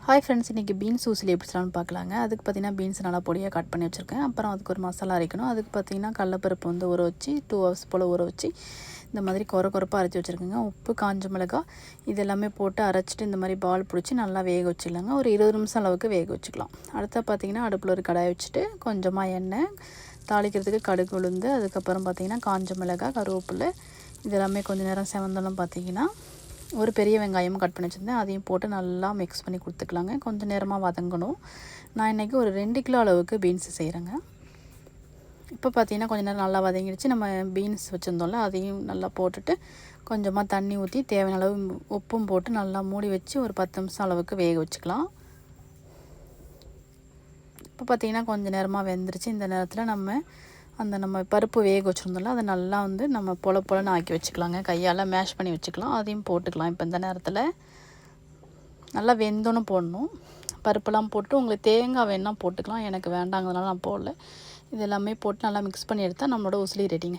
Hi friends, இன்றைக்கி beans ஊசிலி எப்படி செய்யலாம்னு பார்க்கலாங்க. அதுக்கு பார்த்திங்கன்னா பீன்ஸ் நல்லா பொடியாக கட் பண்ணி வச்சுருக்கேன். அப்புறம் அதுக்கு ஒரு மசாலா அரைக்கணும். அதுக்கு பார்த்திங்கன்னா கடலப்பருப்பு வந்து ஊற வச்சு 2 ஹவர்ஸ் போல் ஊற வச்சு இந்த மாதிரி கொரப்பாக அரைச்சி வச்சுருக்கேங்க. உப்பு, காஞ்ச மிளகாய் இது எல்லாமே போட்டு அரைச்சிட்டு இந்த மாதிரி பால் பிடிச்சி நல்லா வேக வச்சுக்கலாங்க. ஒரு 20 நிமிஷம் அளவுக்கு வேக வச்சுக்கலாம். அடுத்த பார்த்திங்கன்னா அடுப்பில் ஒரு கடாயை வச்சுட்டு கொஞ்சமாக எண்ணெய், தாளிக்கிறதுக்கு கடுகு, உளுந்து, அதுக்கப்புறம் பார்த்திங்கன்னா காஞ்ச மிளகாய், கருவேப்பிலை இதெல்லாமே கொஞ்சம் நேரம் செவந்தோன்னு பார்த்திங்கன்னா ஒரு பெரிய வெங்காயமும் கட் பண்ணி வச்சுருந்தேன். அதையும் போட்டு நல்லா மிக்ஸ் பண்ணி கொடுத்துக்கலாங்க. கொஞ்சம் நேரமாக வதங்கணும். நான் இன்றைக்கி ஒரு 2 கிலோ அளவுக்கு பீன்ஸ் செய்கிறேங்க. இப்போ பார்த்திங்கன்னா கொஞ்சம் நேரம் நல்லா வதங்கிடுச்சு. நம்ம பீன்ஸ் வச்சுருந்தோம்ல அதையும் நல்லா போட்டுட்டு கொஞ்சமாக தண்ணி ஊற்றி தேவையான அளவு உப்பும் போட்டு நல்லா மூடி வச்சு ஒரு 10 நிமிஷம் அளவுக்கு வேக வச்சுக்கலாம். இப்போ பார்த்திங்கன்னா கொஞ்சம் நேரமாக வெந்துருச்சு. இந்த நேரத்தில் நம்ம பருப்பு வேக வச்சுருந்தோம்ல அதை நல்லா வந்து நம்ம பொலன்னு ஆக்கி வச்சுக்கலாங்க. கையால் மேஷ் பண்ணி வச்சுக்கலாம். அதையும் போட்டுக்கலாம். இப்போ இந்த நேரத்தில் நல்லா வெந்தோன்னு போடணும். பருப்பெல்லாம் போட்டு உங்களுக்கு தேங்காய் வேணால் போட்டுக்கலாம். எனக்கு வேண்டாங்கிறதுனால நான் போடல. இது எல்லாமே போட்டு நல்லா மிக்ஸ் பண்ணி எடுத்தால் நம்மளோட உசிலி ரெடிங்க.